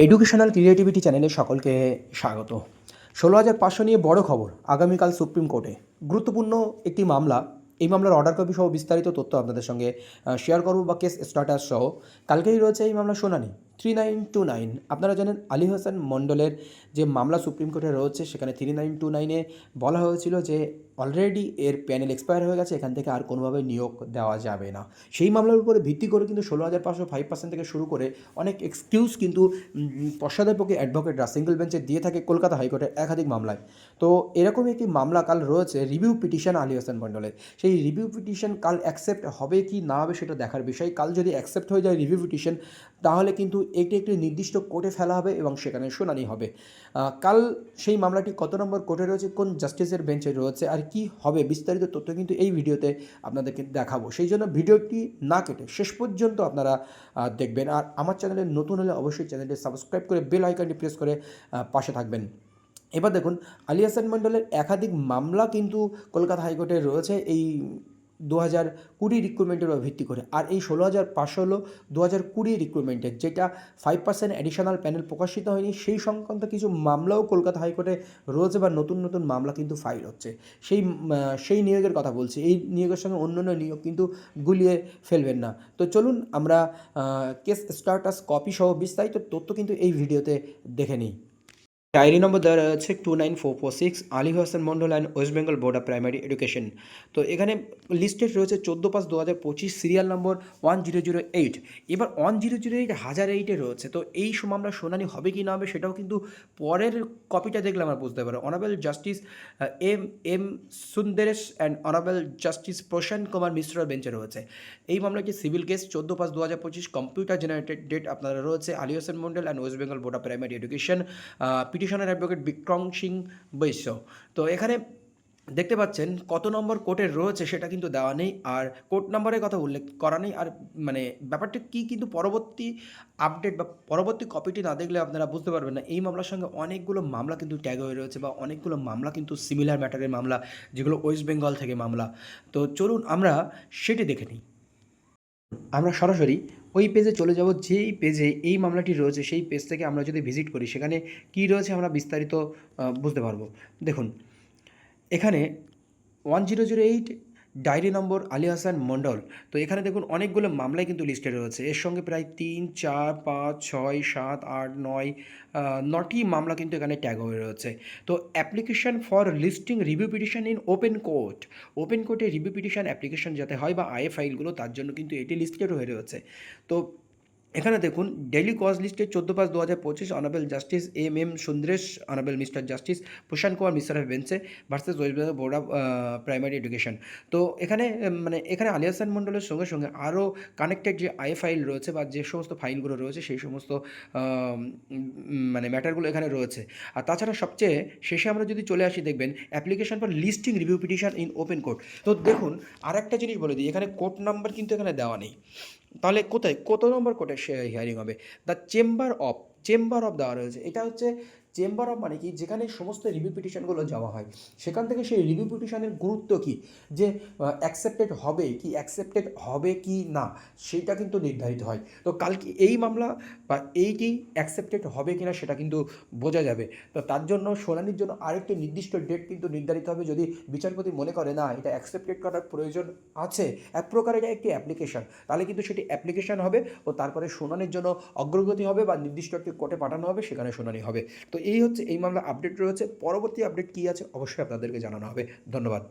Educational creativity চ্যানেলে সকলকে স্বাগত। ১৬,৫০০ নিয়ে বড় খবর আগামীকাল সুপ্রিম কোর্টে। গুরুত্বপূর্ণ একটি মামলা। এই মামলার অর্ডার কপি সহ বিস্তারিত তথ্য আপনাদের সঙ্গে শেয়ার করব বা কেস স্ট্যাটাস সহ। কালকেই রয়েছে এই মামলার শুনানি 3929। আপনারা জানেন আলী হাসান মণ্ডলের যে মামলা সুপ্রিম কোর্টে রয়েছে সেখানে 3929-এ বলা হয়েছিল যে অলরেডি এর প্যানেল এক্সপায়ার হয়ে গেছে, এখান থেকে আর কোনোভাবে নিয়োগ দেওয়া যাবে না। সেই মামলার উপরে ভিত্তি করে কিন্তু ১৬,৫০০ 5% থেকে শুরু করে অনেক এক্সকিউজ কিন্তু পশ্চাদপক্ষে অ্যাডভোকেটরা সিঙ্গেল বেঞ্চে দিয়ে থাকে কলকাতা হাইকোর্টের একাধিক মামলায়। তো এরকমই একটি মামলা কাল রয়েছে রিভিউ পিটিশন আলী হাসান মণ্ডলের। সেই রিভিউ পিটিশন কাল অ্যাকসেপ্ট হবে কি না হবে সেটা দেখার বিষয়। কাল যদি অ্যাকসেপ্ট হয়ে যায় রিভিউ পিটিশন, তাহলে কিন্তু এটি একটি নির্দিষ্ট কোর্টে ফেলা হবে এবং সেখানে শুনানি হবে। কাল সেই মামলাটি কত নম্বর কোর্টে রয়েছে, কোন জাস্টিসের বেঞ্চে রয়েছে আর কি হবে, বিস্তারিত তথ্য কিন্তু এই ভিডিওতে আপনাদেরকে দেখাবো। সেই জন্য ভিডিওটি না কেটে শেষ পর্যন্ত আপনারা দেখবেন। আর আমার চ্যানেলে নতুন হলে অবশ্যই চ্যানেলটি সাবস্ক্রাইব করে বেল আইকনটি প্রেস করে পাশে থাকবেন। এবার দেখুন, আলী হাসান মণ্ডলের একাধিক মামলা কিন্তু কলকাতা হাইকোর্টে রয়েছে এই 2020 রিক্রুটমেন্টের উপর ভিত্তি করে। আর এই ১৬,৫০০ হলো 2020 রিক্রুটমেন্টের, যেটা 5% অ্যাডিশনাল প্যানেল প্রকাশিত হয়নি সেই সংক্রান্ত কিছু মামলাও কলকাতা হাইকোর্টে রয়েছে বা নতুন নতুন মামলা কিন্তু ফাইল হচ্ছে। সেই নিয়োগের কথা বলছি। এই নিয়োগের সঙ্গে অন্যান্য নিয়োগ কিন্তু গুলিয়ে ফেলবেন না। তো চলুন আমরা কেস স্ট্যাটাস কপি সহ বিস্তারিত তথ্য কিন্তু এই ভিডিওতে দেখে নিই। ডায়েরি নম্বর দেওয়া রয়েছে 29446, Ali Hasan Mondal and West Bengal board of primary education. তো এখানে লিস্টেড রয়েছে 14/5/2025, সিরিয়াল নম্বর 1008। এবার 1008 1008-এ রয়েছে। তো এই মামলার শুনানি হবে কি না হবে সেটাও কিন্তু পরের কপিটা দেখলে আমরা বুঝতে পারবো। Honourable justice M M Sundaresh and honourable justice Prashant Kumar মিশ্রর বেঞ্চে রয়েছে। এই মামলাটি civil case 14/5/2025, computer generated date আপনারা রয়েছে Ali Hasan Mondal and West Bengal board of primary education, পিটিশনের অ্যাডভোকেট বিক্রম সিং বৈশ্য। তো এখানে দেখতে পাচ্ছেন কত নম্বর কোর্টের রয়েছে সেটা কিন্তু দেওয়া নেই, আর কোর্ট নাম্বারের কথা উল্লেখ করা নেই। আর মানে ব্যাপারটা কী কিন্তু পরবর্তী আপডেট বা পরবর্তী কপিটি না দেখলে আপনারা বুঝতে পারবেন না। এই মামলার সঙ্গে অনেকগুলো মামলা কিন্তু ট্যাগ হয়ে রয়েছে বা অনেকগুলো মামলা কিন্তু সিমিলার ম্যাটারের মামলা, যেগুলো ওয়েস্ট বেঙ্গল থেকে মামলা। তো চলুন আমরা সেটি দেখে নিই। আমরা সরাসরি ওই পেজে চলে যাব যেই পেজে এই মামলাটি রয়েছে। সেই পেজ থেকে আমরা যদি ভিজিট করি সেখানে কী রয়েছে আমরা বিস্তারিত বুঝতে পারবো। দেখুন, এখানে 1008 ডায়েরি নম্বর আলী হাসান মণ্ডল। তো এখানে দেখুন অনেকগুলো মামলাই কিন্তু লিস্টে রয়েছে। এর সঙ্গে প্রায় 3, 4, 5, 6, 7, 8, 9 9টি মামলা কিন্তু এখানে ট্যাগ হয়ে রয়েছে। তো application for listing review petition in open court, open কোর্টে রিভিউ পিটিশন অ্যাপ্লিকেশন যাতে হয় বা আইএ ফাইলগুলো, তার জন্য কিন্তু এটি লিস্টেড হয়ে রয়েছে। তো এখানে দেখুন ডেইলি কজ লিস্টে 14/5/2025, honourable justice M M Sundaresh, honourable mister justice Prashant Kumar মিশ্রের বেঞ্চে versus West Bengal board of primary education. তো এখানে এখানে আলী হাসান মণ্ডলের সঙ্গে সঙ্গে আরও কানেক্টেড যে আই ফাইল রয়েছে বা যে সমস্ত ফাইলগুলো রয়েছে সেই সমস্ত ম্যাটারগুলো এখানে রয়েছে। আর তাছাড়া সবচেয়ে শেষে আমরা যদি চলে আসি দেখবেন application for listing review petition in open court. তো দেখুন আরেকটা জিনিস বলে দিই, এখানে কোর্ট নাম্বার কিন্তু এখানে দেওয়া নেই। তাহলে কোথায় কত নম্বর কোর্টে হিয়ারিং হবে? দ্য চেম্বার অফ দেওয়া রয়েছে। এটা হচ্ছে চেম্বার অফ, মানে কি, যেখানে সমস্ত রিভিউ পিটিশনগুলো যাওয়া হয় সেখান থেকে সেই রিভিউ পিটিশনের গুরুত্ব কী, যে অ্যাকসেপ্টেড হবে কি না সেইটা কিন্তু নির্ধারিত হয়। তো কালকে এই মামলা বা এইটি অ্যাকসেপ্টেড হবে কি না সেটা কিন্তু বোঝা যাবে। তো তার জন্য শুনানির জন্য আরেকটি নির্দিষ্ট ডেট কিন্তু নির্ধারিত হবে। যদি বিচারপতি মনে করে না এটা অ্যাকসেপ্টেড করার প্রয়োজন আছে, এক প্রকার এটা একটি অ্যাপ্লিকেশন, তাহলে কিন্তু সেটি অ্যাপ্লিকেশন হবে ও তারপরে শুনানির জন্য অগ্রগতি হবে বা নির্দিষ্ট একটি কোর্টে পাঠানো হবে, সেখানে শুনানি হবে। তো এই হচ্ছে এই মামলা আপডেট রয়েছে। পরবর্তী আপডেট কী আছে অবশ্যই আপনাদেরকে জানানো হবে। ধন্যবাদ।